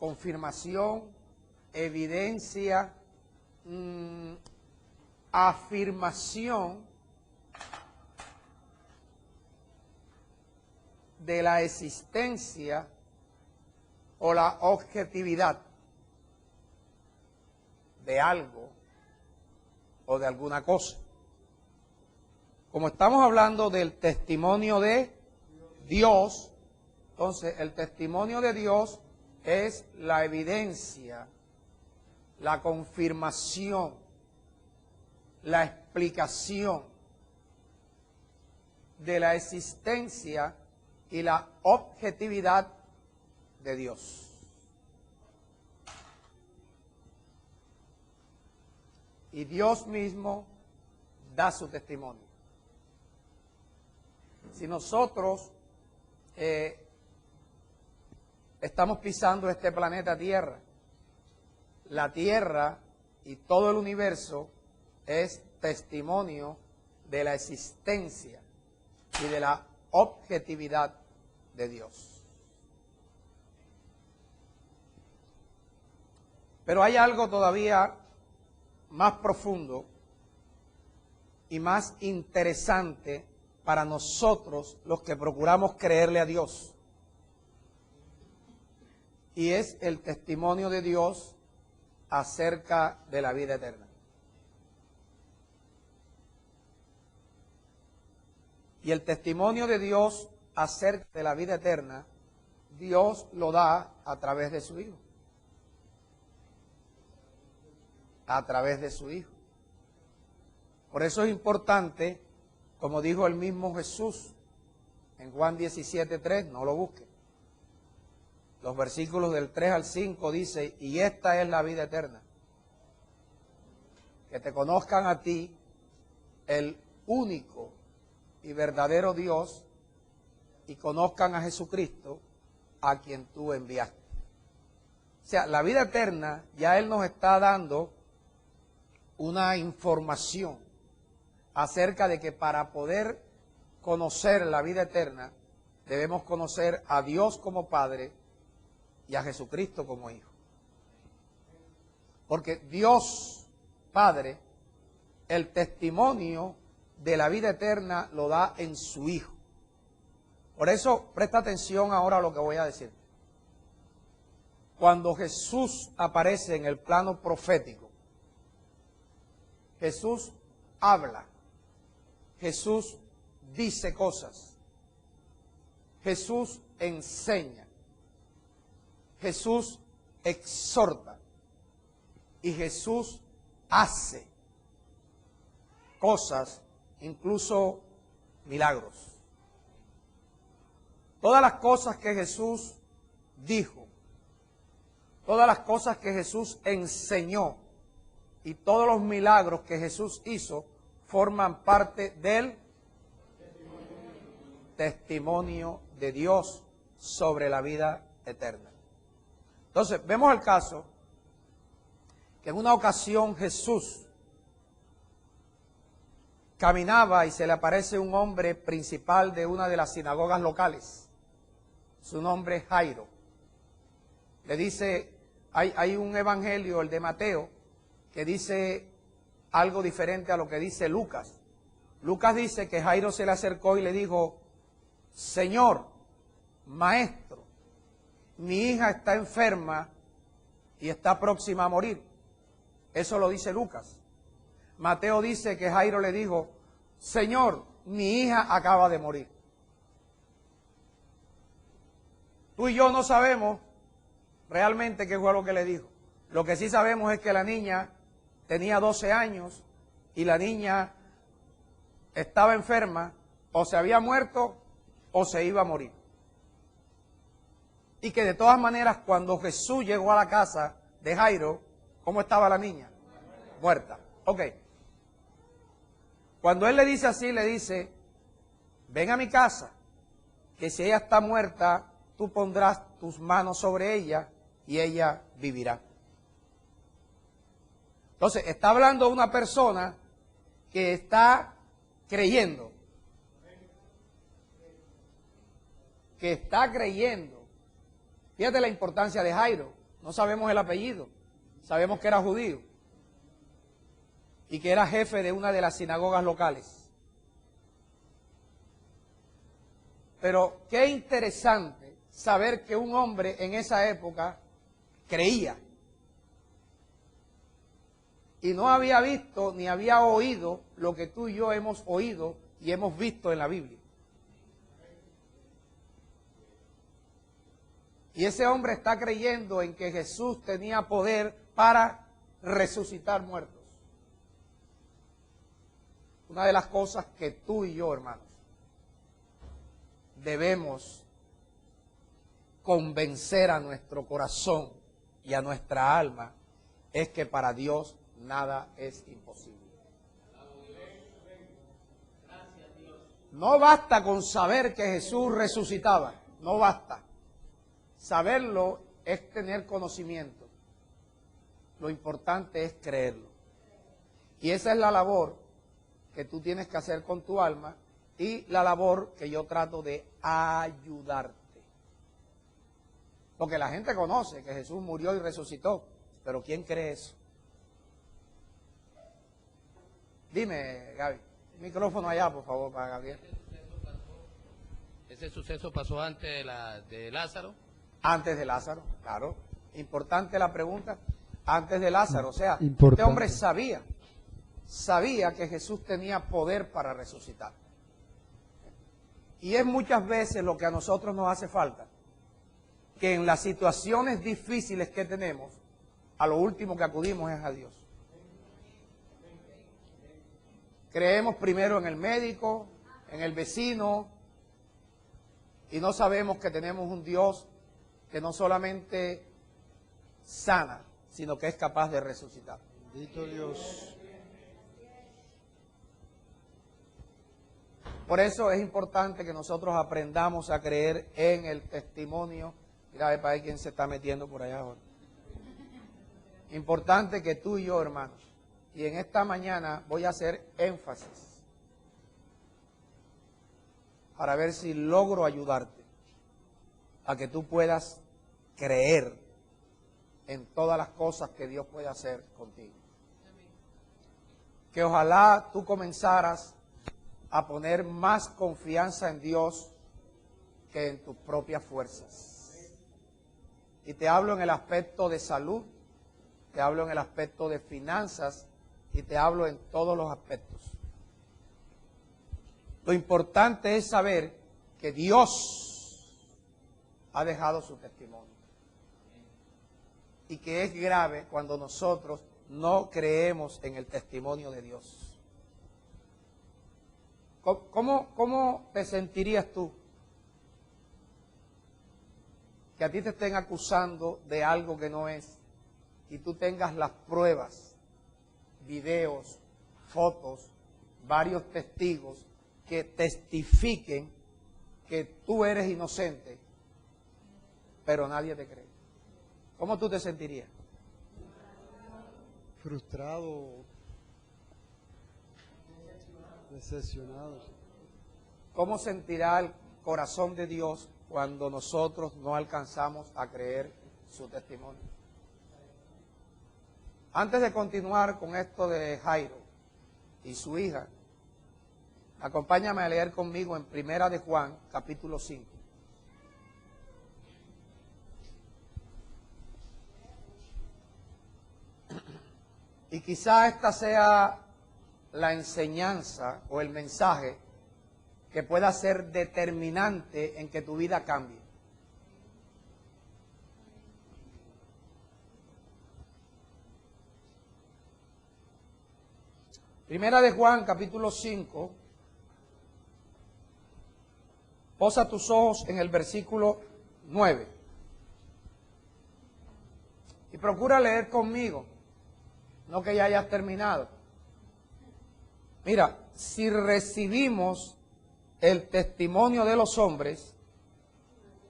confirmación, evidencia, afirmación de la existencia o la objetividad de algo o de alguna cosa. Como estamos hablando del testimonio de Dios, entonces el testimonio de Dios es la evidencia, la confirmación, la explicación de la existencia y la objetividad de Dios. Y Dios mismo da su testimonio. Si nosotros estamos pisando este planeta Tierra, la Tierra y todo el universo es testimonio de la existencia y de la objetividad de Dios. Pero hay algo todavía más profundo y más interesante para nosotros los que procuramos creerle a Dios. Y es el testimonio de Dios acerca de la vida eterna. Y el testimonio de Dios acerca de la vida eterna, Dios lo da a través de su Hijo. A través de su Hijo. Por eso es importante, como dijo el mismo Jesús en Juan 17:3, no lo busquen. Los versículos del 3 al 5 dice, y esta es la vida eterna, que te conozcan a ti, el único y verdadero Dios, y conozcan a Jesucristo, a quien tú enviaste. O sea, la vida eterna, ya Él nos está dando una información acerca de que para poder conocer la vida eterna, debemos conocer a Dios como Padre y a Jesucristo como Hijo. Porque Dios, Padre, el testimonio de la vida eterna lo da en su Hijo. Por eso, presta atención ahora a lo que voy a decir. Cuando Jesús aparece en el plano profético, Jesús habla, Jesús dice cosas, Jesús enseña, Jesús exhorta y Jesús hace cosas, incluso milagros. Todas las cosas que Jesús dijo, todas las cosas que Jesús enseñó y todos los milagros que Jesús hizo forman parte del testimonio de Dios sobre la vida eterna. Entonces, vemos el caso que en una ocasión Jesús caminaba y se le aparece un hombre principal de una de las sinagogas locales. Su nombre es Jairo. Le dice, hay un evangelio, el de Mateo, que dice algo diferente a lo que dice Lucas. Lucas dice que Jairo se le acercó y le dijo, Señor, Maestro, mi hija está enferma y está próxima a morir. Eso lo dice Lucas. Mateo dice que Jairo le dijo, Señor, mi hija acaba de morir. Tú y yo no sabemos realmente qué fue lo que le dijo. Lo que sí sabemos es que la niña tenía 12 años y la niña estaba enferma, o se había muerto o se iba a morir. Y que de todas maneras, cuando Jesús llegó a la casa de Jairo, ¿cómo estaba la niña? Muerta. Ok. Cuando él le dice así, le dice, ven a mi casa, que si ella está muerta, tú pondrás tus manos sobre ella y ella vivirá. Entonces, está hablando una persona que está creyendo. Que está creyendo. Fíjate la importancia de Jairo. No sabemos el apellido. Sabemos que era judío y que era jefe de una de las sinagogas locales. Pero qué interesante saber que un hombre en esa época creía y no había visto ni había oído lo que tú y yo hemos oído y hemos visto en la Biblia. Y ese hombre está creyendo en que Jesús tenía poder para resucitar muertos. Una de las cosas que tú y yo, hermanos, debemos convencer a nuestro corazón y a nuestra alma es que para Dios nada es imposible. No basta con saber que Jesús resucitaba, no basta. Saberlo es tener conocimiento. Lo importante es creerlo. Y esa es la labor que tú tienes que hacer con tu alma y la labor que yo trato de ayudarte. Porque la gente conoce que Jesús murió y resucitó, pero ¿quién cree eso? Dime, Gaby, micrófono allá, por favor, para Gabriel. Ese suceso pasó antes de Lázaro. Antes de Lázaro, claro. Importante la pregunta. Antes de Lázaro, o sea, Importante. este hombre sabía que Jesús tenía poder para resucitar. Y es muchas veces lo que a nosotros nos hace falta, que en las situaciones difíciles que tenemos, a lo último que acudimos es a Dios. Creemos primero en el médico, en el vecino, y no sabemos que tenemos un Dios que no solamente sana, sino que es capaz de resucitar. Bendito Dios. Por eso es importante que nosotros aprendamos a creer en el testimonio. Mira, a ver para ver quién se está metiendo por allá ahora. Importante que tú y yo, hermanos, y en esta mañana voy a hacer énfasis para ver si logro ayudarte a que tú puedas creer en todas las cosas que Dios puede hacer contigo. Que ojalá tú comenzaras a poner más confianza en Dios que en tus propias fuerzas. Y te hablo en el aspecto de salud, te hablo en el aspecto de finanzas y te hablo en todos los aspectos. Lo importante es saber que Dios ha dejado su testimonio. Y que es grave cuando nosotros no creemos en el testimonio de Dios. ¿Cómo te sentirías tú que a ti te estén acusando de algo que no es y tú tengas las pruebas, videos, fotos, varios testigos que testifiquen que tú eres inocente, pero nadie te cree? ¿Cómo tú te sentirías? Frustrado, decepcionado. ¿Cómo sentirá el corazón de Dios cuando nosotros no alcanzamos a creer su testimonio? Antes de continuar con esto de Jairo y su hija, acompáñame a leer conmigo en Primera de Juan, capítulo 5. Y quizá esta sea la enseñanza o el mensaje que pueda ser determinante en que tu vida cambie. Primera de Juan, capítulo 5. Posa tus ojos en el versículo 9. Y procura leer conmigo, no que ya hayas terminado. Mira, si recibimos el testimonio de los hombres,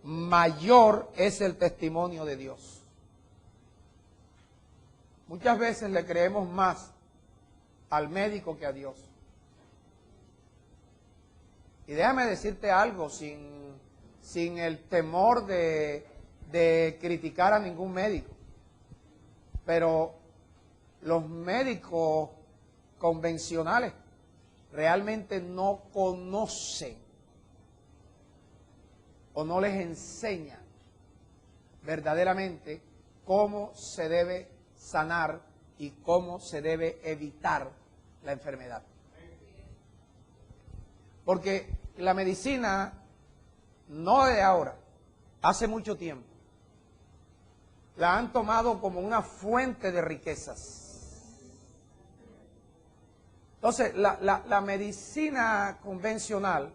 mayor es el testimonio de Dios. Muchas veces le creemos más al médico que a Dios. Y déjame decirte algo sin el temor de criticar a ningún médico. Pero los médicos convencionales realmente no conocen o no les enseñan verdaderamente cómo se debe sanar y cómo se debe evitar la enfermedad. Porque la medicina, no de ahora, hace mucho tiempo, la han tomado como una fuente de riquezas. Entonces, la medicina convencional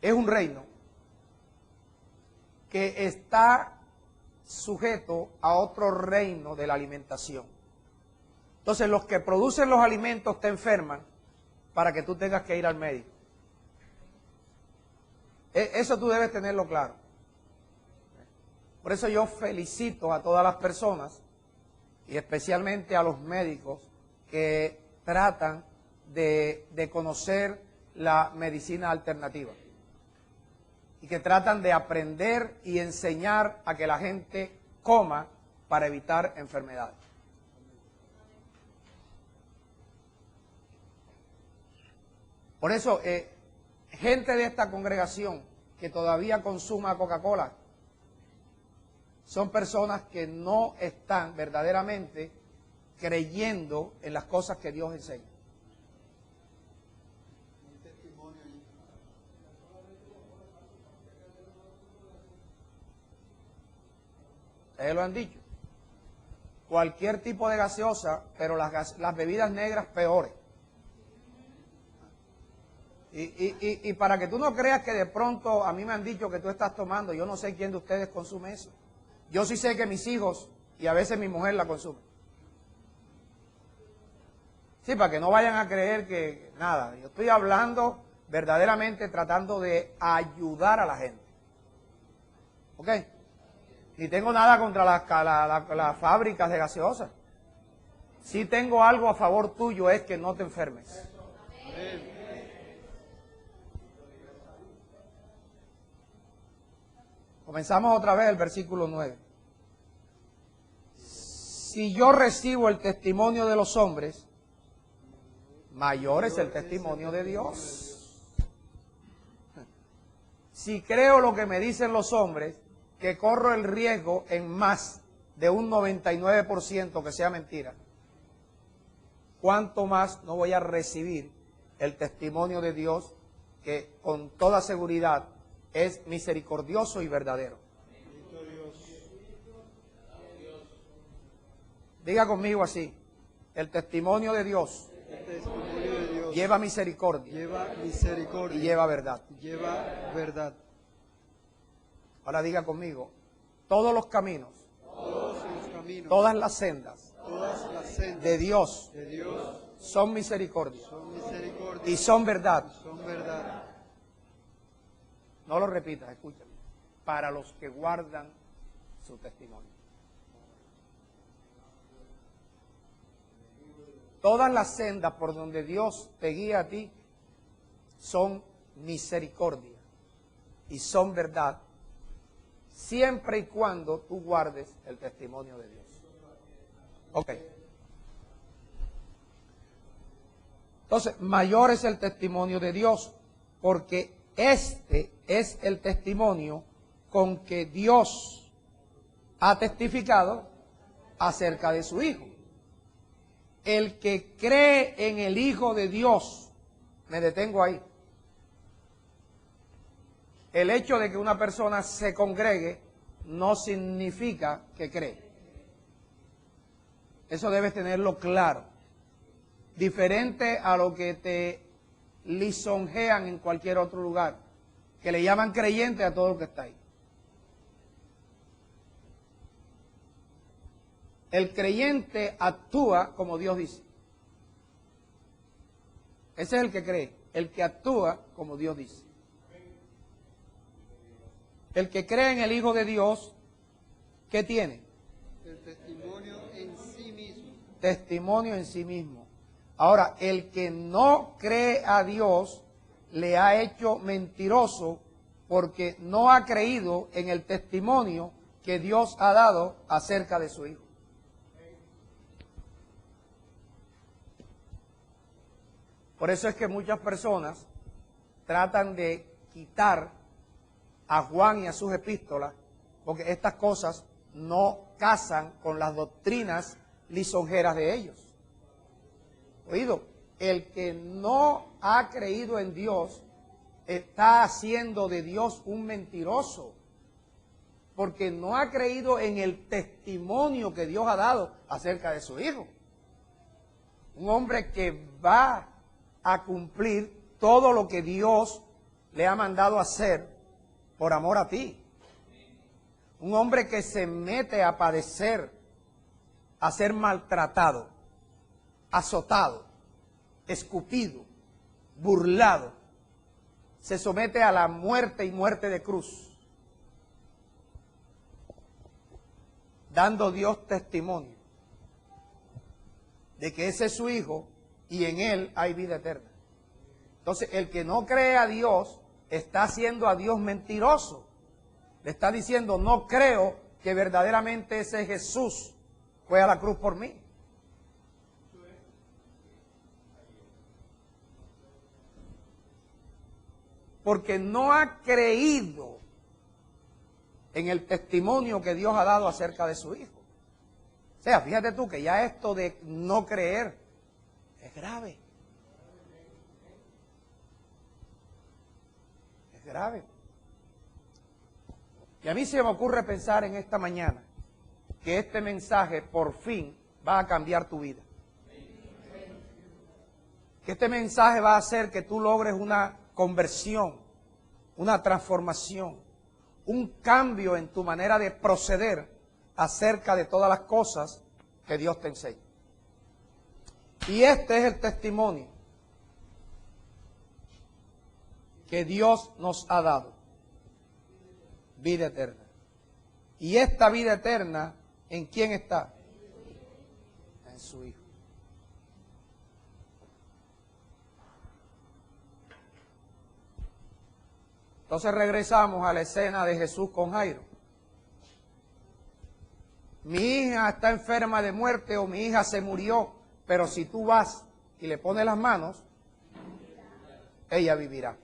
es un reino que está sujeto a otro reino de la alimentación. Entonces, los que producen los alimentos te enferman para que tú tengas que ir al médico. Eso tú debes tenerlo claro. Por eso yo felicito a todas las personas y especialmente a los médicos que tratan de conocer la medicina alternativa y que tratan de aprender y enseñar a que la gente coma para evitar enfermedades. Por eso, gente de esta congregación que todavía consuma Coca-Cola son personas que no están verdaderamente creyendo en las cosas que Dios enseña. Ustedes lo han dicho. Cualquier tipo de gaseosa, pero las bebidas negras peores. Y para que tú no creas que de pronto a mí me han dicho que tú estás tomando, yo no sé quién de ustedes consume eso. Yo sí sé que mis hijos y a veces mi mujer la consume. Sí, para que no vayan a creer que nada. Yo estoy hablando verdaderamente tratando de ayudar a la gente. ¿Ok? Ni tengo nada contra las fábricas de gaseosas. Sí tengo algo a favor tuyo, es que no te enfermes. Comenzamos otra vez el versículo 9. Si yo recibo el testimonio de los hombres, mayor es el testimonio de Dios. Si creo lo que me dicen los hombres, que corro el riesgo en más de un 99% que sea mentira, ¿cuánto más no voy a recibir el testimonio de Dios que con toda seguridad es misericordioso y verdadero? Diga conmigo así: el testimonio de Dios, lleva misericordia, y lleva verdad. Ahora diga conmigo: todos los caminos, todas las sendas de Dios son misericordia y son verdad. No lo repitas, escúchame. Para los que guardan su testimonio. Todas las sendas por donde Dios te guía a ti son misericordia y son verdad, siempre y cuando tú guardes el testimonio de Dios. Ok. Entonces, mayor es el testimonio de Dios, porque este es el testimonio con que Dios ha testificado acerca de su Hijo. El que cree en el Hijo de Dios, me detengo ahí. El hecho de que una persona se congregue no significa que cree. Eso debes tenerlo claro. Diferente a lo que te lisonjean en cualquier otro lugar, que le llaman creyente a todo lo que está ahí. El creyente actúa como Dios dice. Ese es el que cree, el que actúa como Dios dice. El que cree en el Hijo de Dios, ¿qué tiene? El testimonio en sí mismo. Testimonio en sí mismo. Ahora, el que no cree a Dios le ha hecho mentiroso porque no ha creído en el testimonio que Dios ha dado acerca de su Hijo. Por eso es que muchas personas tratan de quitar a Juan y a sus epístolas, porque estas cosas no casan con las doctrinas lisonjeras de ellos. Oído, el que no ha creído en Dios está haciendo de Dios un mentiroso, porque no ha creído en el testimonio que Dios ha dado acerca de su Hijo. Un hombre que va a cumplir todo lo que Dios le ha mandado hacer por amor a ti. Un hombre que se mete a padecer, a ser maltratado, azotado, escupido, burlado, se somete a la muerte y muerte de cruz, dando Dios testimonio de que ese es su Hijo y en Él hay vida eterna. Entonces, el que no cree a Dios está haciendo a Dios mentiroso. Le está diciendo, no creo que verdaderamente ese Jesús fue a la cruz por mí. Porque no ha creído en el testimonio que Dios ha dado acerca de su Hijo. O sea, fíjate tú que ya esto de no creer es grave. Es grave. Y a mí se me ocurre pensar en esta mañana que este mensaje por fin va a cambiar tu vida. Que este mensaje va a hacer que tú logres una conversión, una transformación, un cambio en tu manera de proceder acerca de todas las cosas que Dios te enseña. Y este es el testimonio que Dios nos ha dado. Vida eterna. Y esta vida eterna, ¿en quién está? En su Hijo. Entonces regresamos a la escena de Jesús con Jairo. Mi hija está enferma de muerte o mi hija se murió, pero si tú vas y le pones las manos, ella vivirá.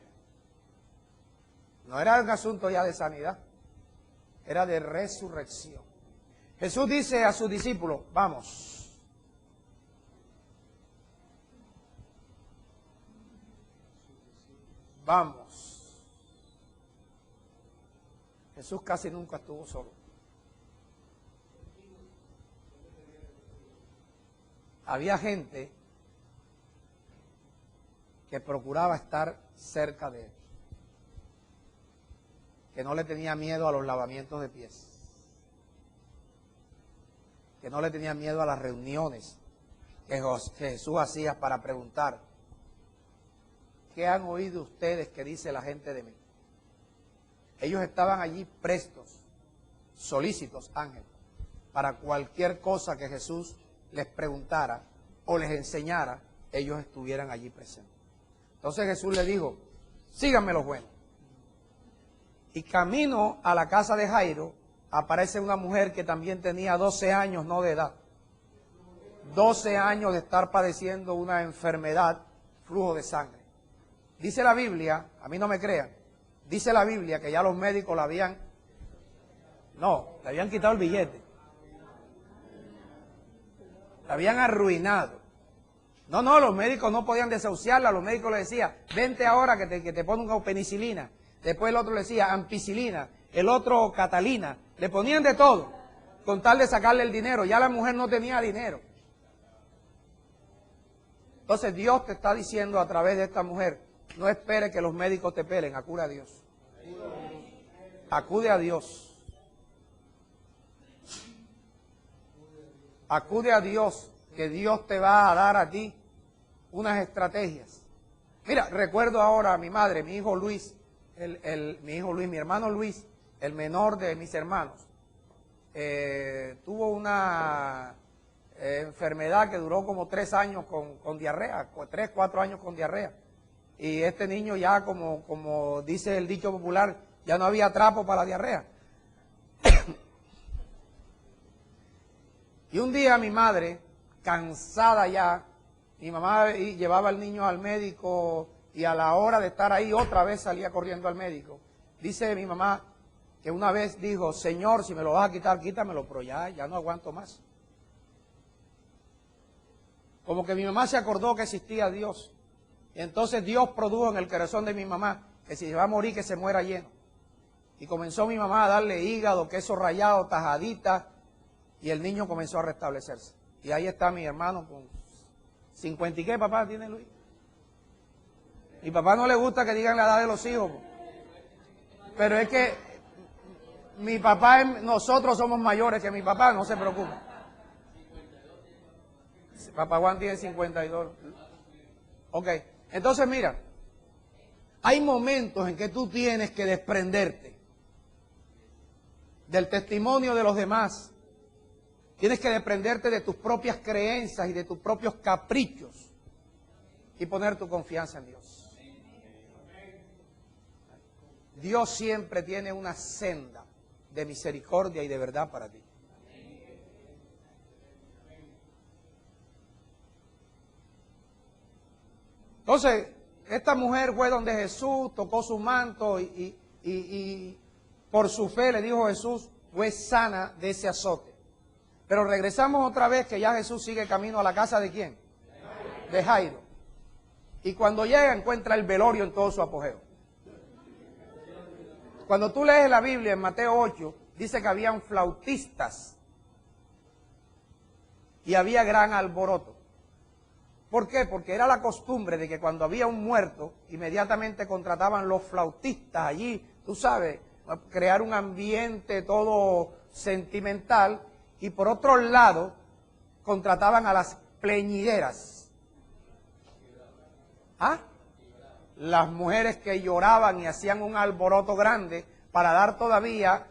No era un asunto ya de sanidad, era de resurrección. Jesús dice a sus discípulos, vamos. Vamos. Jesús casi nunca estuvo solo. Había gente que procuraba estar cerca de él, que no le tenía miedo a los lavamientos de pies, que no le tenía miedo a las reuniones que Jesús hacía para preguntar, ¿qué han oído ustedes que dice la gente de mí? Ellos estaban allí prestos, solícitos, ángeles, para cualquier cosa que Jesús les preguntara o les enseñara, ellos estuvieran allí presentes. Entonces Jesús le dijo, síganme los buenos. Y camino a la casa de Jairo, aparece una mujer que también tenía 12 años, no de edad. 12 años de estar padeciendo una enfermedad, flujo de sangre. Dice la Biblia, a mí no me crean, dice la Biblia que ya los médicos le habían quitado el billete. La habían arruinado. No, los médicos no podían desahuciarla, los médicos le decían, vente ahora que te pongan penicilina. Después el otro le decía ampicilina, el otro catalina, le ponían de todo, con tal de sacarle el dinero. Ya la mujer no tenía dinero. Entonces Dios te está diciendo a través de esta mujer, no espere que los médicos te pelen, acude a Dios. Acude a Dios. Acude a Dios, que Dios te va a dar a ti unas estrategias. Mira, recuerdo ahora a mi madre, mi hijo Luis, mi hermano Luis, el menor de mis hermanos, tuvo una enfermedad que duró como 3 años con diarrea, 3, 4 años con diarrea. Y este niño ya, como dice el dicho popular, ya no había trapo para la diarrea. Y un día mi madre, cansada ya, Mi mamá llevaba al niño al médico y a la hora de estar ahí otra vez salía corriendo al médico. Dice mi mamá que una vez dijo, Señor, si me lo vas a quitar, quítamelo, pero ya no aguanto más. Como que mi mamá se acordó que existía Dios. Y entonces Dios produjo en el corazón de mi mamá que si se va a morir, que se muera lleno. Y comenzó mi mamá a darle hígado, queso rallado, tajadita, y el niño comenzó a restablecerse. Y ahí está mi hermano con 50 y qué, papá, tiene Luis. Mi papá no le gusta que digan la edad de los hijos, pero es que mi papá, nosotros somos mayores que mi papá, no se preocupe. Papá Juan tiene 52. Ok, entonces mira, hay momentos en que tú tienes que desprenderte del testimonio de los demás. Tienes que desprenderte de tus propias creencias y de tus propios caprichos y poner tu confianza en Dios. Dios siempre tiene una senda de misericordia y de verdad para ti. Entonces, esta mujer fue donde Jesús, tocó su manto y por su fe le dijo Jesús, fue sana de ese azote. Pero regresamos otra vez que ya Jesús sigue camino a la casa de ¿quién? De Jairo. Y cuando llega encuentra el velorio en todo su apogeo. Cuando tú lees la Biblia en Mateo 8, dice que habían flautistas y había gran alboroto. ¿Por qué? Porque era la costumbre de que cuando había un muerto, inmediatamente contrataban los flautistas allí, tú sabes, crear un ambiente todo sentimental, y por otro lado, contrataban a las pleñideras. ¿Ah? Las mujeres que lloraban y hacían un alboroto grande para dar todavía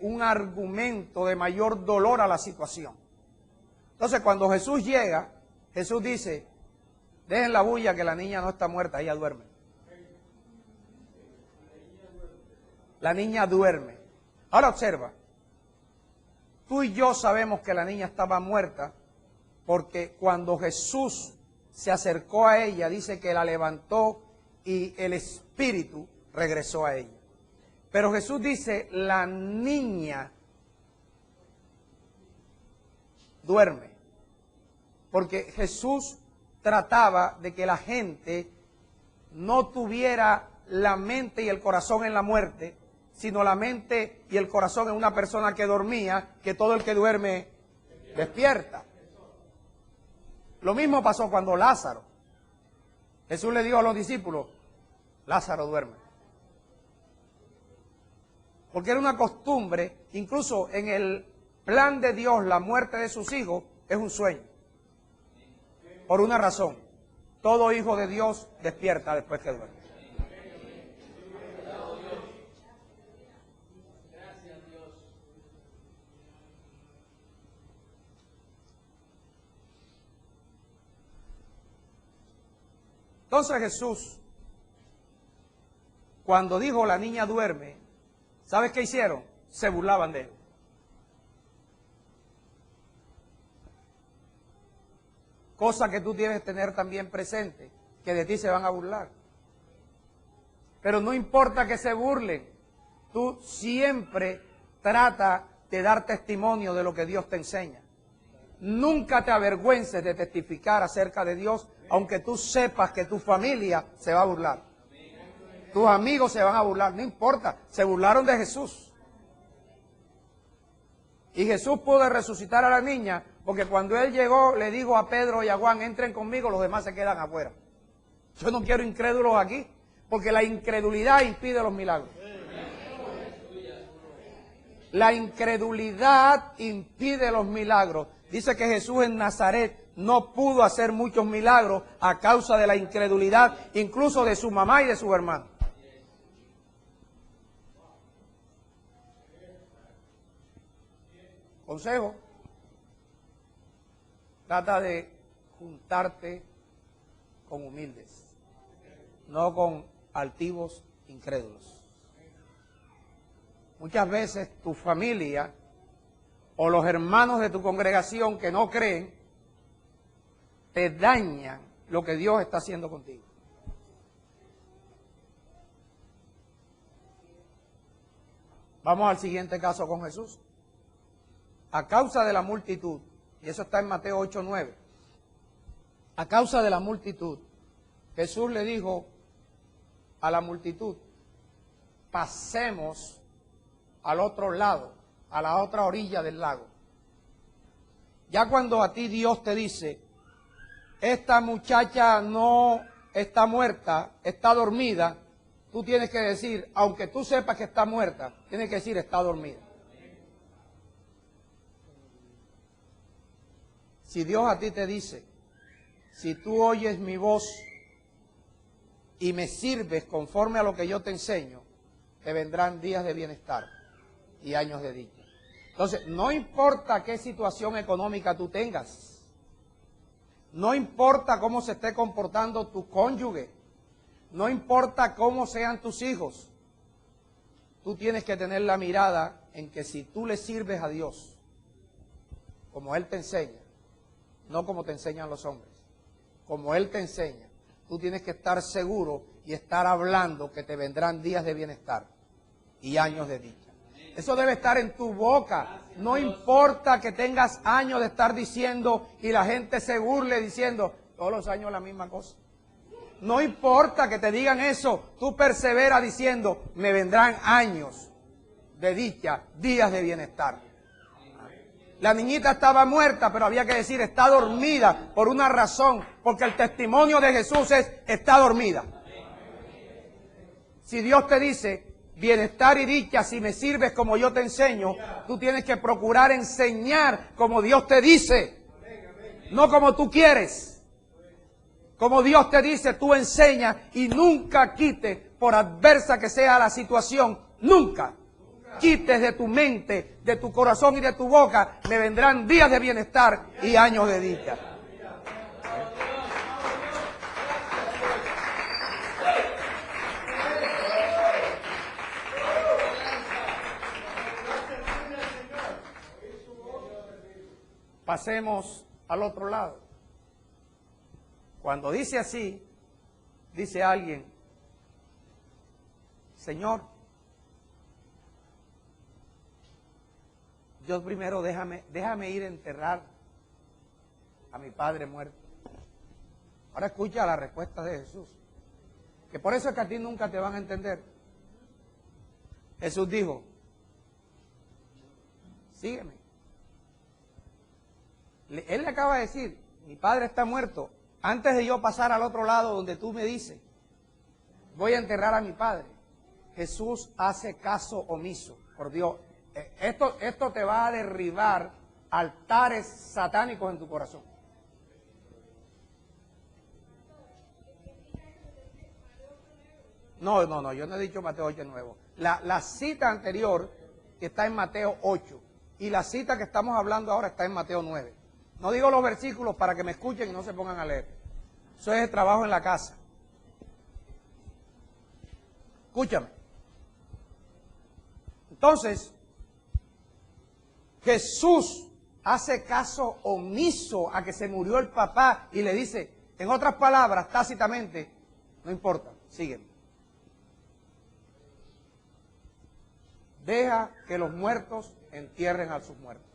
un argumento de mayor dolor a la situación. Entonces, cuando Jesús llega, Jesús dice, dejen la bulla que la niña no está muerta, ella duerme. La niña duerme. Ahora observa, tú y yo sabemos que la niña estaba muerta porque cuando Jesús se acercó a ella, dice que la levantó y el espíritu regresó a ella. Pero Jesús dice, la niña duerme. Porque Jesús trataba de que la gente no tuviera la mente y el corazón en la muerte, sino la mente y el corazón en una persona que dormía, que todo el que duerme despierta. Lo mismo pasó cuando Lázaro. Jesús le dijo a los discípulos, Lázaro duerme. Porque era una costumbre, incluso en el plan de Dios, la muerte de sus hijos es un sueño. Por una razón, todo hijo de Dios despierta después que duerme. Entonces Jesús, cuando dijo la niña duerme, ¿sabes qué hicieron? Se burlaban de él. Cosa que tú debes tener también presente, que de ti se van a burlar. Pero no importa que se burlen, tú siempre trata de dar testimonio de lo que Dios te enseña. Nunca te avergüences de testificar acerca de Dios, aunque tú sepas que tu familia se va a burlar. Tus amigos se van a burlar, no importa, se burlaron de Jesús. Y Jesús pudo resucitar a la niña, porque cuando Él llegó, le dijo a Pedro y a Juan, entren conmigo, los demás se quedan afuera. Yo no quiero incrédulos aquí, porque la incredulidad impide los milagros. La incredulidad impide los milagros. Dice que Jesús en Nazaret no pudo hacer muchos milagros a causa de la incredulidad, incluso de su mamá y de sus hermanos. Consejo, trata de juntarte con humildes, no con altivos incrédulos. Muchas veces tu familia o los hermanos de tu congregación que no creen, te dañan lo que Dios está haciendo contigo. Vamos al siguiente caso con Jesús. A causa de la multitud, y eso está en Mateo 8:9, a causa de la multitud, Jesús le dijo a la multitud, pasemos al otro lado, a la otra orilla del lago. Ya cuando a ti Dios te dice, esta muchacha no está muerta, está dormida, tú tienes que decir, aunque tú sepas que está muerta, tienes que decir, está dormida. Si Dios a ti te dice, si tú oyes mi voz y me sirves conforme a lo que yo te enseño, te vendrán días de bienestar y años de dicha. Entonces, no importa qué situación económica tú tengas, no importa cómo se esté comportando tu cónyuge, no importa cómo sean tus hijos, tú tienes que tener la mirada en que si tú le sirves a Dios, como Él te enseña, no como te enseñan los hombres, como Él te enseña, tú tienes que estar seguro y estar hablando que te vendrán días de bienestar y años de dicha. Eso debe estar en tu boca. No importa que tengas años de estar diciendo y la gente se burle diciendo todos los años la misma cosa. No importa que te digan eso, tú persevera diciendo, me vendrán años de dicha, días de bienestar. La niñita estaba muerta, pero había que decir, está dormida por una razón, porque el testimonio de Jesús es, está dormida. Si Dios te dice, bienestar y dicha, si me sirves como yo te enseño, tú tienes que procurar enseñar como Dios te dice, no como tú quieres. Como Dios te dice, tú enseñas y nunca quites, por adversa que sea la situación, nunca quites de tu mente, de tu corazón y de tu boca, me vendrán días de bienestar y años de dicha. Pasemos al otro lado. Cuando dice así, dice alguien, Señor, yo primero déjame ir a enterrar a mi padre muerto. Ahora escucha la respuesta de Jesús, que por eso es que a ti nunca te van a entender. Jesús dijo, sígueme. Él le acaba de decir, mi padre está muerto. Antes de yo pasar al otro lado donde tú me dices, voy a enterrar a mi padre, Jesús hace caso omiso. Por Dios, esto te va a derribar altares satánicos en tu corazón. No, yo no he dicho Mateo 8:9. La cita anterior que está en Mateo 8 y la cita que estamos hablando ahora está en Mateo 9. No digo los versículos para que me escuchen y no se pongan a leer. Eso es el trabajo en la casa. Escúchame. Entonces, Jesús hace caso omiso a que se murió el papá y le dice, en otras palabras, tácitamente, no importa, sígueme. Deja que los muertos entierren a sus muertos.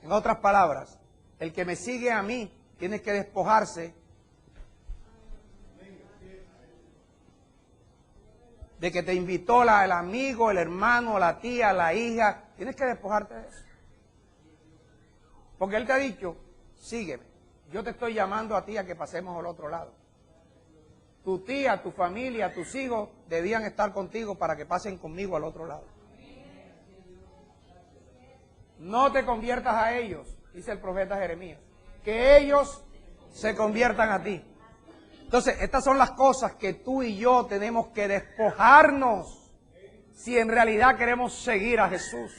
En otras palabras, el que me sigue a mí tiene que despojarse de que te invitó el amigo, el hermano, la tía, la hija. Tienes que despojarte de eso. Porque Él te ha dicho, sígueme. Yo te estoy llamando a ti a que pasemos al otro lado. Tu tía, tu familia, tus hijos debían estar contigo para que pasen conmigo al otro lado. No te conviertas a ellos, dice el profeta Jeremías. Que ellos se conviertan a ti. Entonces, estas son las cosas que tú y yo tenemos que despojarnos si en realidad queremos seguir a Jesús.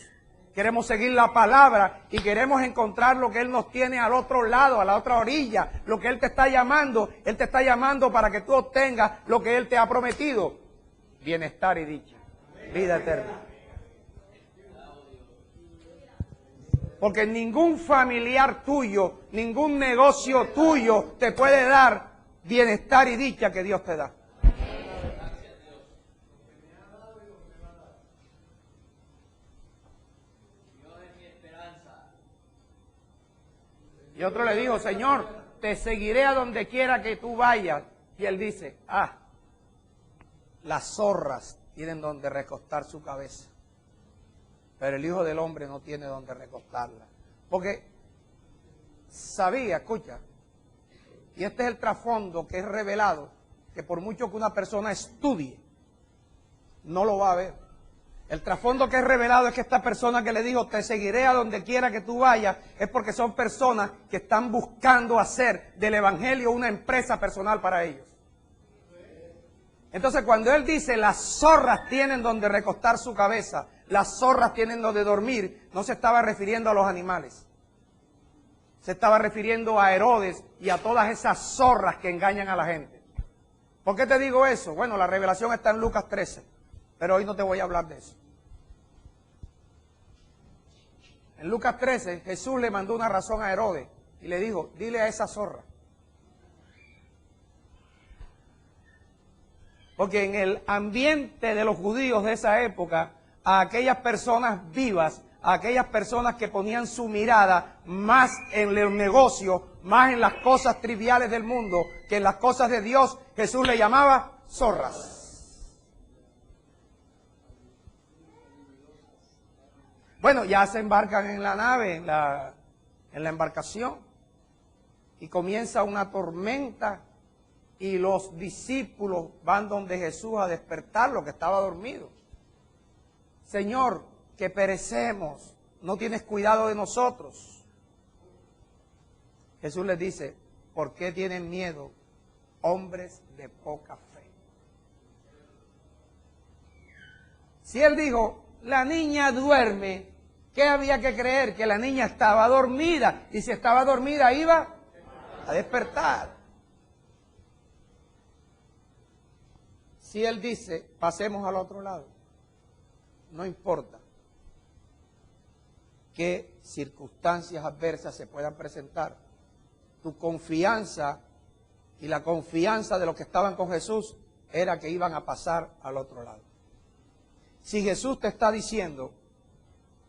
Queremos seguir la palabra y queremos encontrar lo que Él nos tiene al otro lado, a la otra orilla. Lo que Él te está llamando. Él te está llamando para que tú obtengas lo que Él te ha prometido. Bienestar y dicha. Vida eterna. Porque ningún familiar tuyo, ningún negocio tuyo te puede dar bienestar y dicha que Dios te da. Y otro le dijo, Señor, te seguiré a donde quiera que tú vayas. Y él dice, las zorras tienen donde recostar su cabeza, pero el Hijo del Hombre no tiene donde recostarla. Porque sabía, escucha, y este es el trasfondo que es revelado, que por mucho que una persona estudie, no lo va a ver. El trasfondo que es revelado es que esta persona que le dijo, te seguiré a donde quiera que tú vayas, es porque son personas que están buscando hacer del Evangelio una empresa personal para ellos. Entonces cuando él dice, las zorras tienen donde recostar su cabeza, las zorras tienen donde dormir, no se estaba refiriendo a los animales. Se estaba refiriendo a Herodes y a todas esas zorras que engañan a la gente. ¿Por qué te digo eso? Bueno, la revelación está en Lucas 13, pero hoy no te voy a hablar de eso. En Lucas 13, Jesús le mandó una razón a Herodes y le dijo, dile a esa zorra. Porque en el ambiente de los judíos de esa época, a aquellas personas vivas, a aquellas personas que ponían su mirada más en el negocio, más en las cosas triviales del mundo que en las cosas de Dios, Jesús le llamaba zorras. Bueno, ya se embarcan en la nave, en la embarcación, y comienza una tormenta. Y los discípulos van donde Jesús a despertarlo, que estaba dormido. Señor, que perecemos, no tienes cuidado de nosotros. Jesús les dice, ¿por qué tienen miedo, hombres de poca fe? Si él dijo, la niña duerme, ¿qué había que creer? Que la niña estaba dormida, y si estaba dormida iba a despertar. Si él dice, pasemos al otro lado, no importa qué circunstancias adversas se puedan presentar, tu confianza y la confianza de los que estaban con Jesús era que iban a pasar al otro lado. Si Jesús te está diciendo,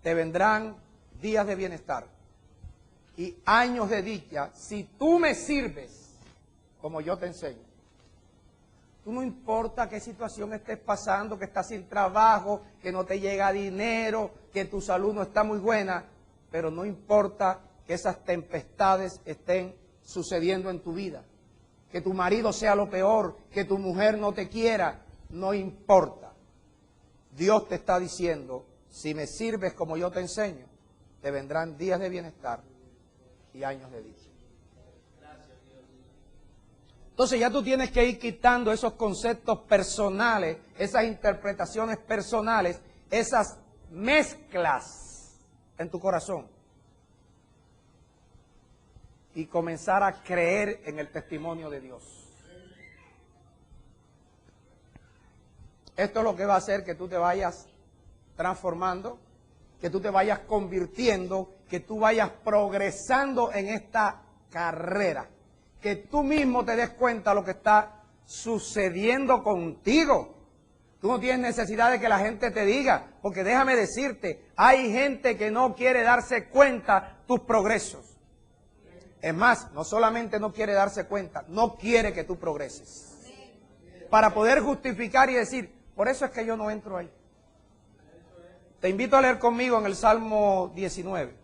te vendrán días de bienestar y años de dicha, si tú me sirves como yo te enseño. Tú no importa qué situación estés pasando, que estás sin trabajo, que no te llega dinero, que tu salud no está muy buena, pero no importa que esas tempestades estén sucediendo en tu vida, que tu marido sea lo peor, que tu mujer no te quiera, no importa. Dios te está diciendo, si me sirves como yo te enseño, te vendrán días de bienestar y años de dicha. Entonces ya tú tienes que ir quitando esos conceptos personales, esas interpretaciones personales, esas mezclas en tu corazón. Y comenzar a creer en el testimonio de Dios. Esto es lo que va a hacer que tú te vayas transformando, que tú te vayas convirtiendo, que tú vayas progresando en esta carrera. Que tú mismo te des cuenta de lo que está sucediendo contigo. Tú no tienes necesidad de que la gente te diga, porque déjame decirte, hay gente que no quiere darse cuenta tus progresos. Es más, no solamente no quiere darse cuenta, no quiere que tú progreses. Para poder justificar y decir, por eso es que yo no entro ahí. Te invito a leer conmigo en el Salmo 19.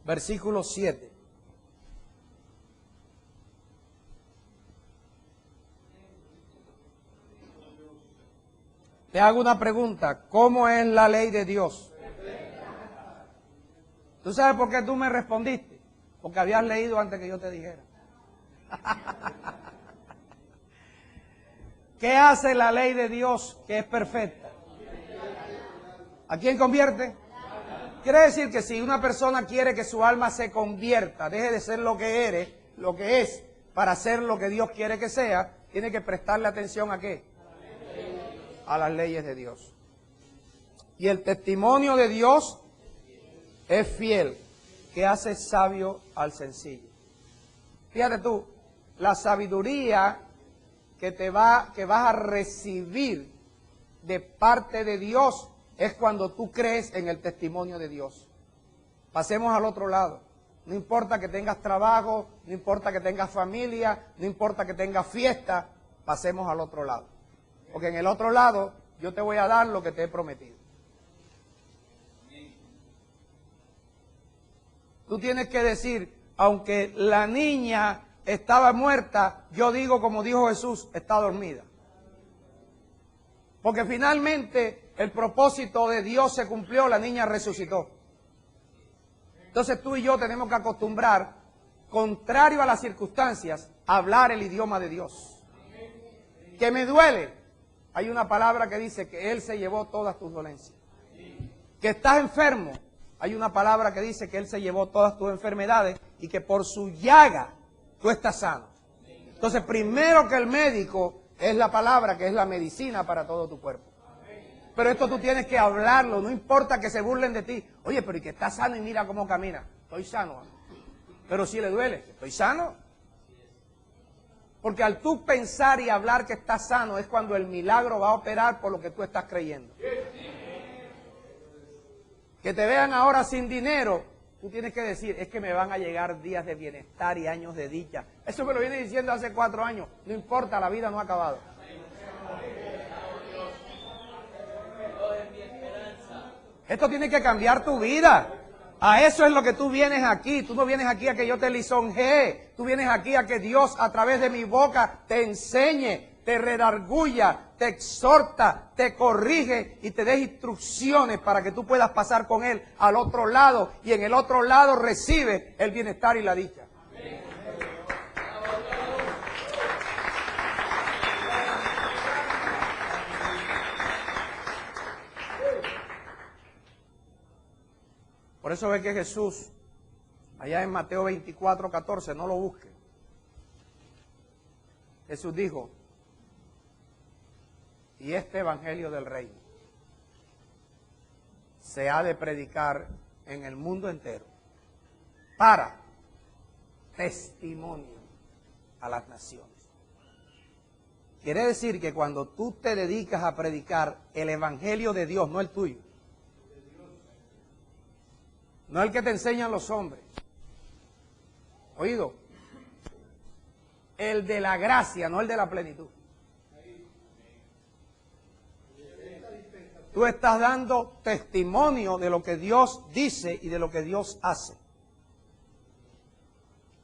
Versículo 7. Te hago una pregunta. ¿Cómo es la ley de Dios? ¿Tú sabes por qué tú me respondiste? Porque habías leído antes que yo te dijera. ¿Qué hace la ley de Dios que es perfecta? ¿A quién convierte? Quiere decir que si una persona quiere que su alma se convierta, deje de ser lo que es, para ser lo que Dios quiere que sea, tiene que prestarle atención ¿a qué? A las leyes de Dios. Y el testimonio de Dios es fiel, que hace sabio al sencillo. Fíjate tú, la sabiduría que vas a recibir de parte de Dios es cuando tú crees en el testimonio de Dios. Pasemos al otro lado. No importa que tengas trabajo, no importa que tengas familia, no importa que tengas fiesta, pasemos al otro lado. Porque en el otro lado yo te voy a dar lo que te he prometido. Tú tienes que decir, aunque la niña estaba muerta, yo digo como dijo Jesús, está dormida. Porque finalmente el propósito de Dios se cumplió, la niña resucitó. Entonces tú y yo tenemos que acostumbrar, contrario a las circunstancias, a hablar el idioma de Dios. Que me duele. Hay una palabra que dice que Él se llevó todas tus dolencias. Que estás enfermo. Hay una palabra que dice que Él se llevó todas tus enfermedades y que por su llaga tú estás sano. Entonces, primero que el médico es la palabra que es la medicina para todo tu cuerpo. Pero esto tú tienes que hablarlo, no importa que se burlen de ti. Oye, pero y que está sano y mira cómo camina. Estoy sano. Pero si le duele, estoy sano. Porque al tú pensar y hablar que estás sano es cuando el milagro va a operar por lo que tú estás creyendo. Que te vean ahora sin dinero, tú tienes que decir, es que me van a llegar días de bienestar y años de dicha. Eso me lo viene diciendo hace 4 años. No importa, la vida no ha acabado. Esto tiene que cambiar tu vida. A eso es lo que tú vienes aquí. Tú no vienes aquí a que yo te lisonjee. Tú vienes aquí a que Dios a través de mi boca te enseñe, te redarguya, te exhorta, te corrige y te dé instrucciones para que tú puedas pasar con Él al otro lado y en el otro lado recibe el bienestar y la dicha. Por eso ve que Jesús, allá en Mateo 24:14, no lo busque. Jesús dijo, y este evangelio del reino se ha de predicar en el mundo entero para testimonio a las naciones. Quiere decir que cuando tú te dedicas a predicar el evangelio de Dios, no el tuyo, no el que te enseñan los hombres, oído, el de la gracia, no el de la plenitud. Tú estás dando testimonio de lo que Dios dice y de lo que Dios hace.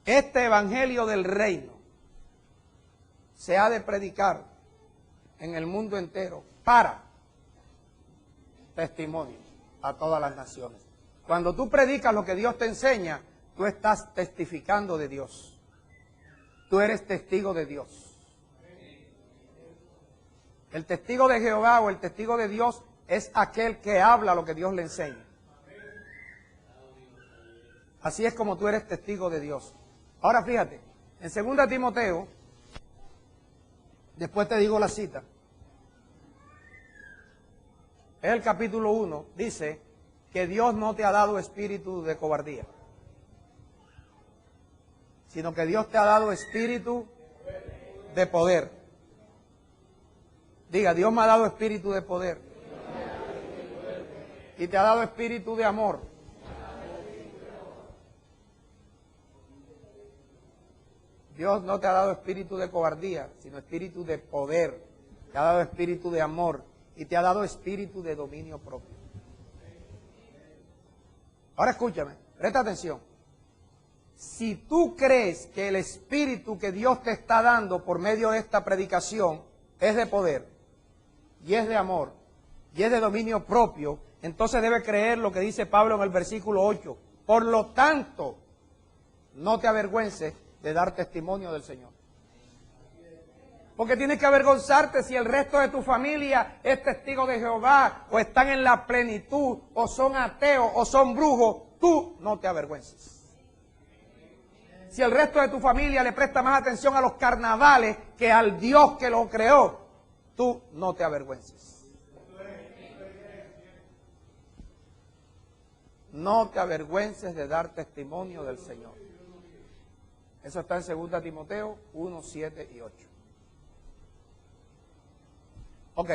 Este evangelio del reino se ha de predicar en el mundo entero para testimonio a todas las naciones. Cuando tú predicas lo que Dios te enseña, tú estás testificando de Dios. Tú eres testigo de Dios. El testigo de Jehová o el testigo de Dios es aquel que habla lo que Dios le enseña. Así es como tú eres testigo de Dios. Ahora fíjate, en 2 Timoteo, después te digo la cita, es el capítulo 1, dice que Dios no te ha dado espíritu de cobardía, sino que Dios te ha dado espíritu de poder. Diga, Dios me ha dado espíritu de poder. Y te ha dado espíritu de amor. Dios no te ha dado espíritu de cobardía, sino espíritu de poder. Te ha dado espíritu de amor y te ha dado espíritu de dominio propio. Ahora escúchame, presta atención. Si tú crees que el espíritu que Dios te está dando por medio de esta predicación es de poder, y es de amor, y es de dominio propio, entonces debe creer lo que dice Pablo en el versículo 8. Por lo tanto, no te avergüences de dar testimonio del Señor. Porque tienes que avergonzarte si el resto de tu familia es testigo de Jehová, o están en la plenitud, o son ateos, o son brujos. Tú no te avergüences. Si el resto de tu familia le presta más atención a los carnavales que al Dios que lo creó, tú no te avergüences. No te avergüences de dar testimonio del Señor. Eso está en 2 Timoteo 1, 7 y 8. Ok.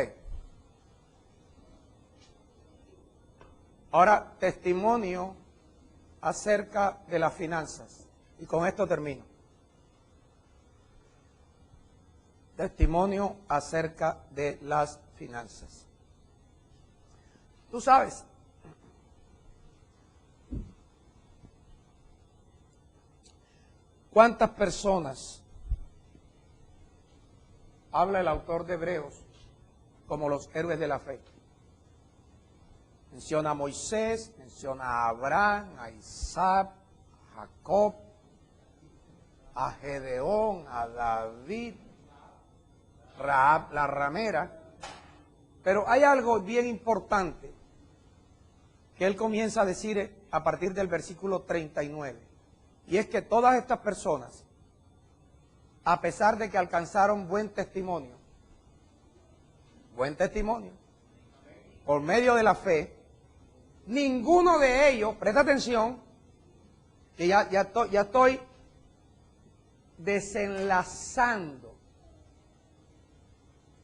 Ahora, testimonio acerca de las finanzas. Y con esto termino. Testimonio acerca de las finanzas. Tú sabes, ¿cuántas personas habla el autor de Hebreos como los héroes de la fe? Menciona a Moisés, menciona a Abraham, a Isaac, a Jacob, a Gedeón, a David, Rahab, la ramera. Pero hay algo bien importante que él comienza a decir a partir del versículo 39. Y es que todas estas personas, a pesar de que alcanzaron buen testimonio, por medio de la fe, ninguno de ellos, presta atención, que ya estoy desenlazando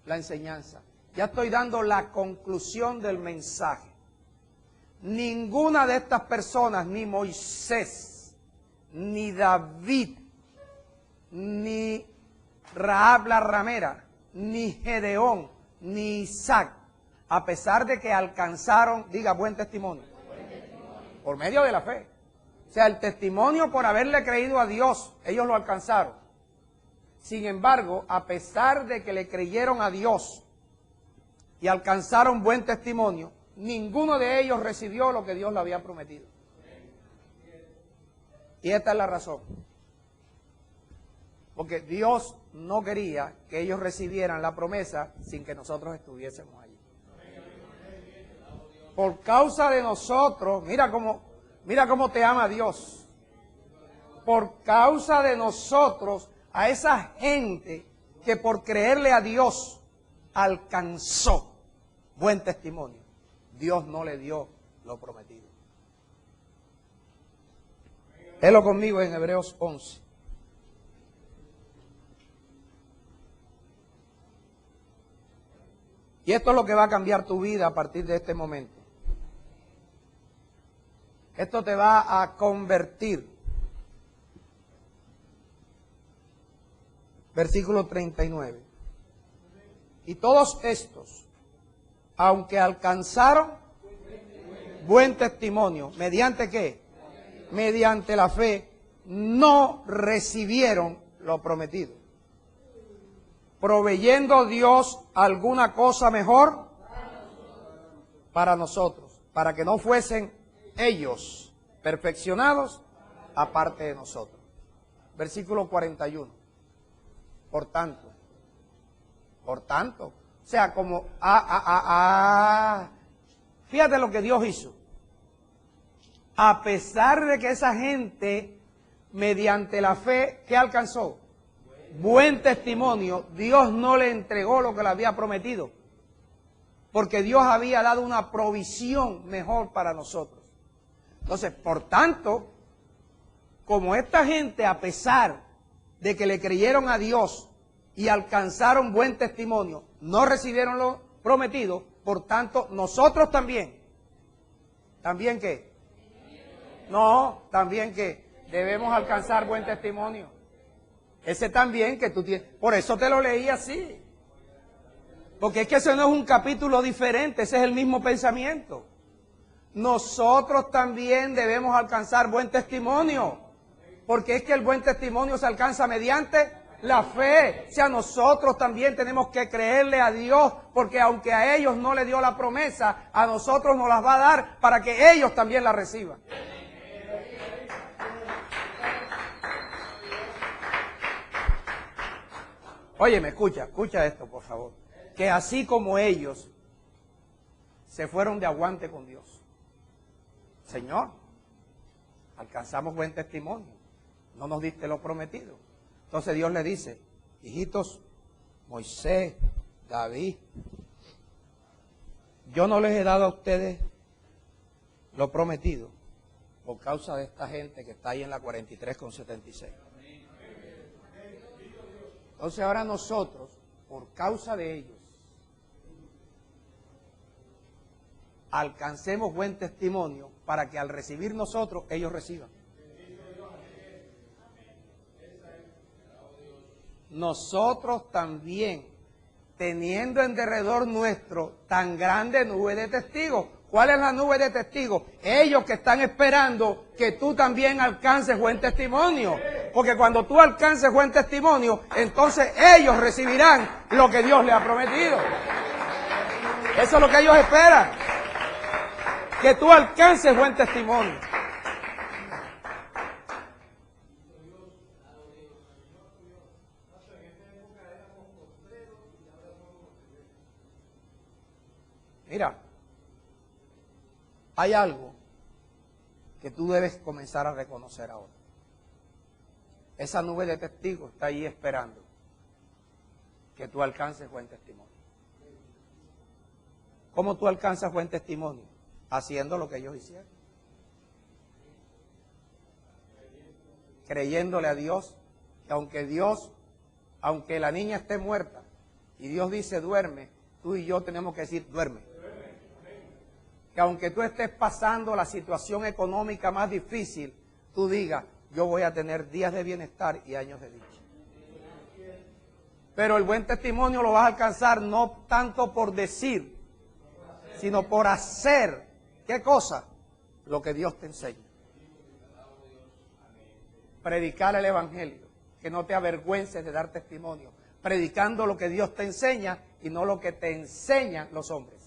la enseñanza, ya estoy dando la conclusión del mensaje. Ninguna de estas personas, ni Moisés, ni David, ni Rahab la ramera, ni Gedeón, ni Isaac, a pesar de que alcanzaron, diga, buen testimonio, por medio de la fe. O sea, el testimonio por haberle creído a Dios, ellos lo alcanzaron. Sin embargo, a pesar de que le creyeron a Dios y alcanzaron buen testimonio, ninguno de ellos recibió lo que Dios le había prometido. Y esta es la razón. Porque Dios no quería que ellos recibieran la promesa sin que nosotros estuviésemos allí. Por causa de nosotros, mira cómo te ama Dios. Por causa de nosotros, a esa gente que por creerle a Dios alcanzó buen testimonio, Dios no le dio lo prometido. Léelo conmigo en Hebreos 11. Y esto es lo que va a cambiar tu vida a partir de este momento. Esto te va a convertir. Versículo 39. Y todos estos, aunque alcanzaron buen testimonio, ¿mediante qué? Mediante la fe, no recibieron lo prometido, proveyendo Dios alguna cosa mejor para nosotros, para que no fuesen ellos perfeccionados aparte de nosotros. Versículo 41. Por tanto, o sea, como, fíjate lo que Dios hizo. A pesar de que esa gente, mediante la fe, ¿qué alcanzó? Buen testimonio, Dios no le entregó lo que le había prometido, porque Dios había dado una provisión mejor para nosotros. Entonces, por tanto, como esta gente, a pesar de que le creyeron a Dios y alcanzaron buen testimonio, no recibieron lo prometido, por tanto, nosotros también. ¿También qué? No, también que debemos alcanzar buen testimonio. Ese también que tú tienes. Por eso te lo leí así. Porque es que ese no es un capítulo diferente, ese es el mismo pensamiento. Nosotros también debemos alcanzar buen testimonio. Porque es que el buen testimonio se alcanza mediante la fe. O sea, nosotros también tenemos que creerle a Dios, porque aunque a ellos no le dio la promesa, a nosotros nos las va a dar para que ellos también la reciban. Óyeme, escucha esto, por favor. Que así como ellos se fueron de aguante con Dios, Señor, alcanzamos buen testimonio, no nos diste lo prometido. Entonces Dios le dice, hijitos, Moisés, David, yo no les he dado a ustedes lo prometido por causa de esta gente que está ahí en la 43,76. Entonces ahora nosotros, por causa de ellos, alcancemos buen testimonio para que al recibir nosotros, ellos reciban. Nosotros también, teniendo en derredor nuestro tan grande nube de testigos. ¿Cuál es la nube de testigos? Ellos que están esperando que tú también alcances buen testimonio. Porque cuando tú alcances buen testimonio, entonces ellos recibirán lo que Dios les ha prometido. Eso es lo que ellos esperan. Que tú alcances buen testimonio. Mira, hay algo que tú debes comenzar a reconocer ahora. Esa nube de testigos está ahí esperando que tú alcances buen testimonio. ¿Cómo tú alcanzas buen testimonio? Haciendo lo que ellos hicieron. Creyéndole a Dios, que aunque la niña esté muerta, y Dios dice duerme, tú y yo tenemos que decir duerme. Que aunque tú estés pasando la situación económica más difícil, tú digas, yo voy a tener días de bienestar y años de dicha. Pero el buen testimonio lo vas a alcanzar no tanto por decir, sino por hacer. ¿Qué cosa? Lo que Dios te enseña. Predicar el Evangelio, que no te avergüences de dar testimonio. Predicando lo que Dios te enseña y no lo que te enseñan los hombres.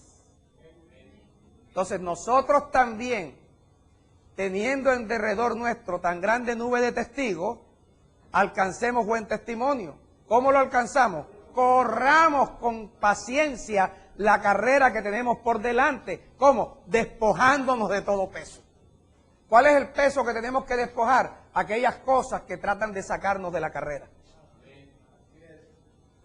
Entonces nosotros también, teniendo en derredor nuestro tan grande nube de testigos, alcancemos buen testimonio. ¿Cómo lo alcanzamos? Corramos con paciencia la carrera que tenemos por delante. ¿Cómo? Despojándonos de todo peso. ¿Cuál es el peso que tenemos que despojar? Aquellas cosas que tratan de sacarnos de la carrera.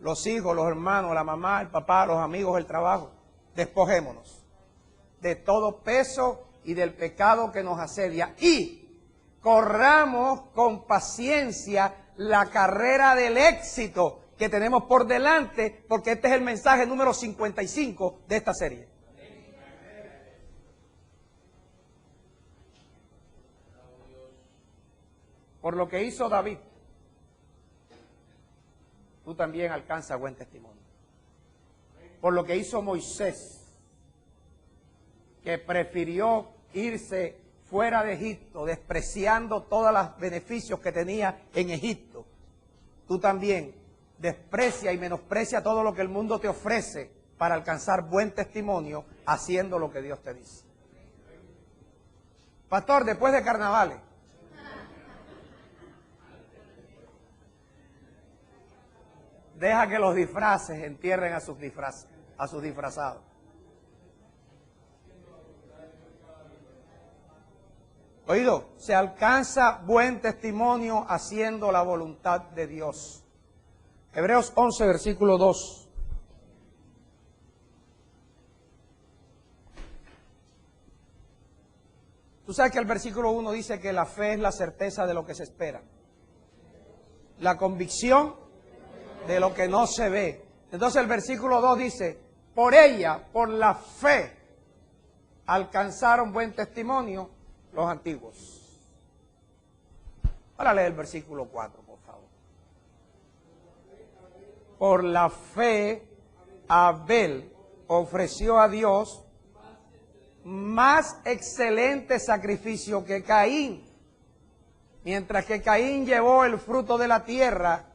Los hijos, los hermanos, la mamá, el papá, los amigos, el trabajo. Despojémonos de todo peso y del pecado que nos asedia. Y corramos con paciencia la carrera del éxito que tenemos por delante, porque este es el mensaje número 55 de esta serie. Por lo que hizo David, tú también alcanzas buen testimonio. Por lo que hizo Moisés, que prefirió irse fuera de Egipto, despreciando todos los beneficios que tenía en Egipto. Tú también desprecia y menosprecia todo lo que el mundo te ofrece para alcanzar buen testimonio haciendo lo que Dios te dice. Pastor, después de carnavales, deja que los disfraces entierren a sus disfrazados. Oído, se alcanza buen testimonio haciendo la voluntad de Dios. Hebreos 11, versículo 2. Tú sabes que el versículo 1 dice que la fe es la certeza de lo que se espera. La convicción de lo que no se ve. Entonces el versículo 2 dice, por ella, por la fe, alcanzaron buen testimonio los antiguos. Ahora lee el versículo 4, por favor. Por la fe, Abel ofreció a Dios más excelente sacrificio que Caín. Mientras que Caín llevó el fruto de la tierra,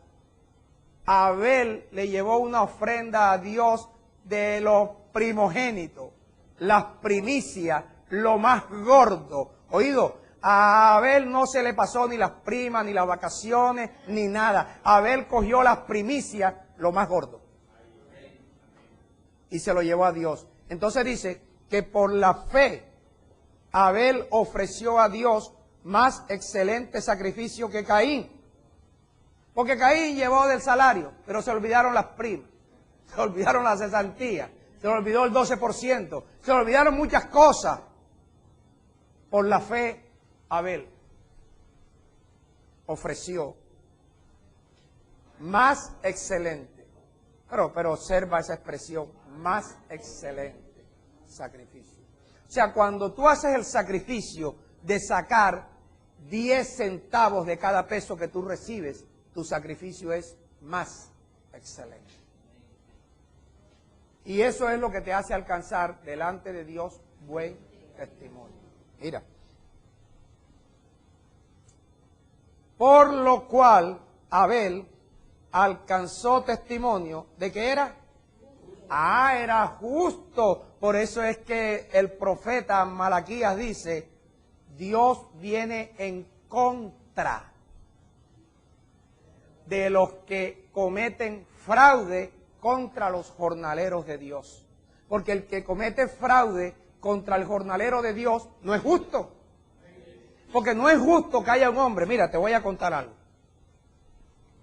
Abel le llevó una ofrenda a Dios de los primogénitos, las primicias, lo más gordo. Oído, a Abel no se le pasó ni las primas, ni las vacaciones, ni nada. Abel cogió las primicias lo más gordo. Y se lo llevó a Dios. Entonces dice que por la fe Abel ofreció a Dios más excelente sacrificio que Caín. Porque Caín llevó del salario, pero se olvidaron las primas, se olvidaron la cesantía, se olvidó el 12%, se olvidaron muchas cosas. Por la fe Abel ofreció más excelente, pero observa esa expresión, más excelente sacrificio. O sea, cuando tú haces el sacrificio de sacar 10 centavos de cada peso que tú recibes, tu sacrificio es más excelente. Y eso es lo que te hace alcanzar delante de Dios buen testimonio. Mira. Por lo cual Abel alcanzó testimonio de que era justo. Por eso es que el profeta Malaquías dice, Dios viene en contra de los que cometen fraude contra los jornaleros de Dios. Porque el que comete fraude contra el jornalero de Dios no es justo. Porque no es justo que haya un hombre. Mira, te voy a contar algo.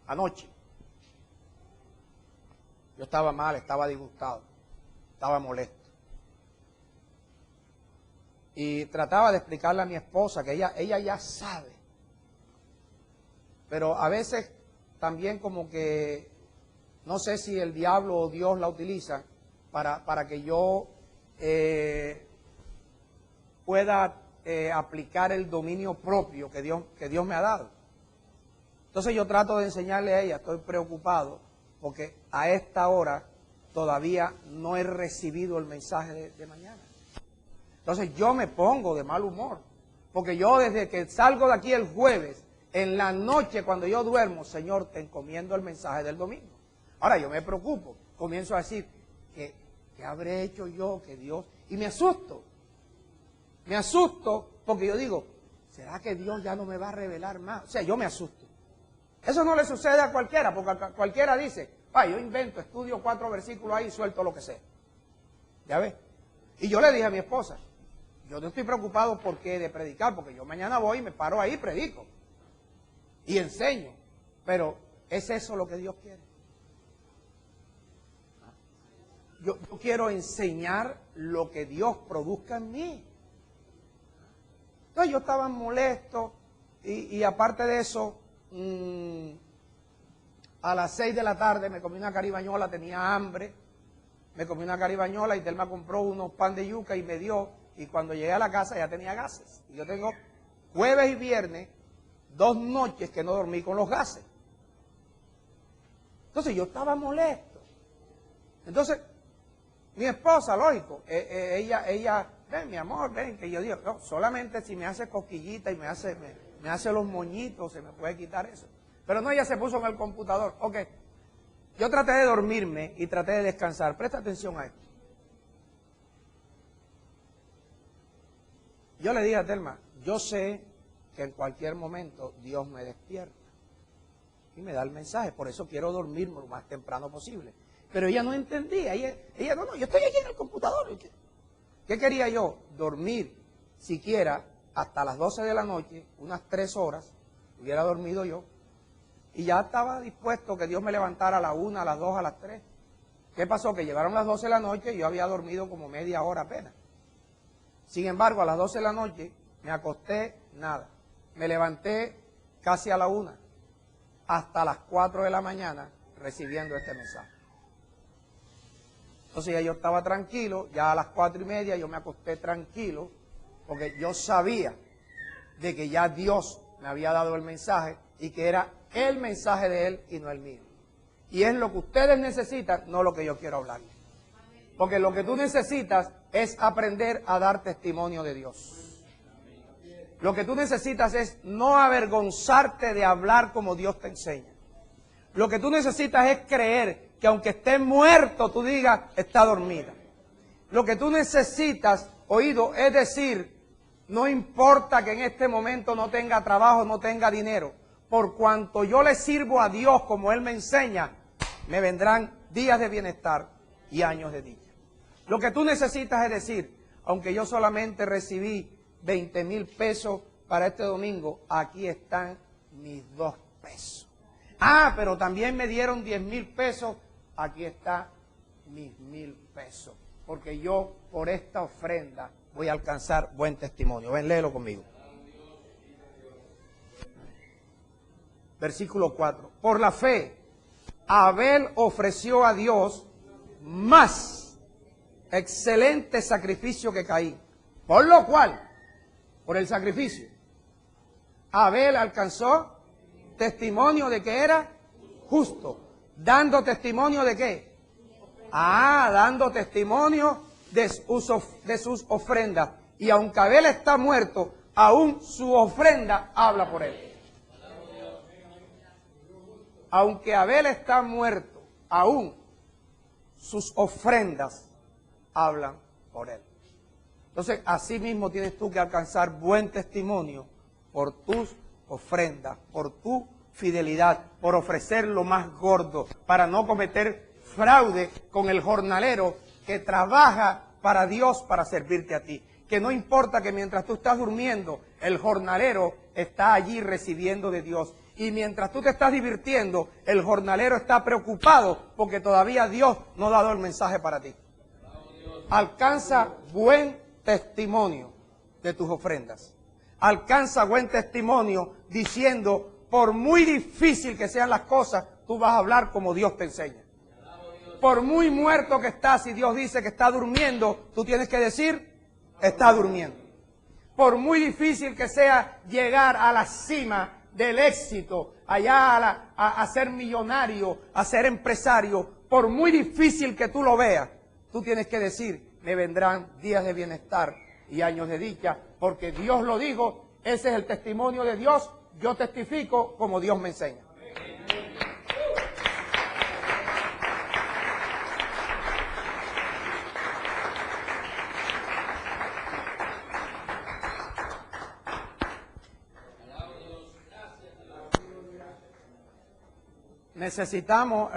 Anoche yo estaba mal, estaba disgustado, estaba molesto. Y trataba de explicarle a mi esposa que ella ya sabe. Pero a veces también como que, no sé si el diablo o Dios la utiliza para que yo pueda aplicar el dominio propio que Dios me ha dado. Entonces yo trato de enseñarle a ella, estoy preocupado porque a esta hora todavía no he recibido el mensaje de mañana. Entonces yo me pongo de mal humor, porque yo desde que salgo de aquí el jueves, en la noche cuando yo duermo, Señor, te encomiendo el mensaje del domingo. Ahora yo me preocupo, comienzo a decir, ¿qué habré hecho yo? Que Dios... Y me asusto porque yo digo, ¿será que Dios ya no me va a revelar más? O sea, yo me asusto. Eso no le sucede a cualquiera, porque cualquiera dice, yo invento, estudio 4 versículos ahí y suelto lo que sea. ¿Ya ves? Y yo le dije a mi esposa, yo no estoy preocupado porque de predicar, porque yo mañana voy y me paro ahí y predico. Y enseño. Pero ¿es eso lo que Dios quiere? Yo quiero enseñar lo que Dios produzca en mí. Entonces yo estaba molesto y aparte de eso, a las 6 de la tarde me comí una caribañola, tenía hambre, me comí una caribañola y Telma compró unos pan de yuca y me dio, y cuando llegué a la casa ya tenía gases. Y yo tengo jueves y viernes, 2 noches que no dormí con los gases. Entonces yo estaba molesto. Entonces, mi esposa, lógico, ella, ven mi amor, ven, que yo digo, no, solamente si me hace cosquillita y me hace los moñitos, se me puede quitar eso. Pero no, ella se puso en el computador. Ok, yo traté de dormirme y traté de descansar. Presta atención a esto. Yo le dije a Telma, yo sé que en cualquier momento Dios me despierta y me da el mensaje, por eso quiero dormirme lo más temprano posible. Pero ella no entendía, ella no, yo estoy aquí en el computador. ¿Qué quería yo? Dormir siquiera hasta las 12 de la noche, unas 3 horas, hubiera dormido yo, y ya estaba dispuesto que Dios me levantara a la 1, a las 2, a las 3. ¿Qué pasó? Que llegaron las 12 de la noche y yo había dormido como media hora apenas. Sin embargo, a las 12 de la noche me acosté, nada. Me levanté casi a la 1, hasta las 4 de la mañana recibiendo este mensaje. Entonces ya yo estaba tranquilo, ya a las 4:30 yo me acosté tranquilo, porque yo sabía de que ya Dios me había dado el mensaje y que era el mensaje de Él y no el mío. Y es lo que ustedes necesitan, no lo que yo quiero hablar. Porque lo que tú necesitas es aprender a dar testimonio de Dios. Lo que tú necesitas es no avergonzarte de hablar como Dios te enseña. Lo que tú necesitas es creer que aunque esté muerto, tú digas, está dormida. Lo que tú necesitas, oído, es decir, no importa que en este momento no tenga trabajo, no tenga dinero, por cuanto yo le sirvo a Dios como Él me enseña, me vendrán días de bienestar y años de dicha. Lo que tú necesitas es decir, aunque yo solamente recibí 20,000 pesos para este domingo, aquí están mis 2 pesos. Ah, pero también me dieron 10,000 pesos, aquí están mis 1,000 pesos. Porque yo por esta ofrenda voy a alcanzar buen testimonio. Ven, léelo conmigo. Versículo 4. Por la fe, Abel ofreció a Dios más excelente sacrificio que Caín. Por lo cual, por el sacrificio, Abel alcanzó testimonio de que era justo. ¿Dando testimonio de qué? Dando testimonio de sus ofrendas. Y aunque Abel está muerto, aún su ofrenda habla por él. Aunque Abel está muerto, aún sus ofrendas hablan por él. Entonces, así mismo tienes tú que alcanzar buen testimonio por tus ofrendas, por tu fidelidad, por ofrecer lo más gordo, para no cometer fraude con el jornalero que trabaja para Dios, para servirte a ti. Que no importa que mientras tú estás durmiendo, el jornalero está allí recibiendo de Dios. Y mientras tú te estás divirtiendo, el jornalero está preocupado porque todavía Dios no ha dado el mensaje para ti. Alcanza buen testimonio de tus ofrendas. Alcanza buen testimonio diciendo, por muy difícil que sean las cosas, tú vas a hablar como Dios te enseña. Por muy muerto que estás y Dios dice que está durmiendo, tú tienes que decir, está durmiendo. Por muy difícil que sea llegar a la cima del éxito, allá a ser millonario, a ser empresario, por muy difícil que tú lo veas, tú tienes que decir, me vendrán días de bienestar y años de dicha, porque Dios lo dijo, ese es el testimonio de Dios, yo testifico como Dios me enseña. Necesitamos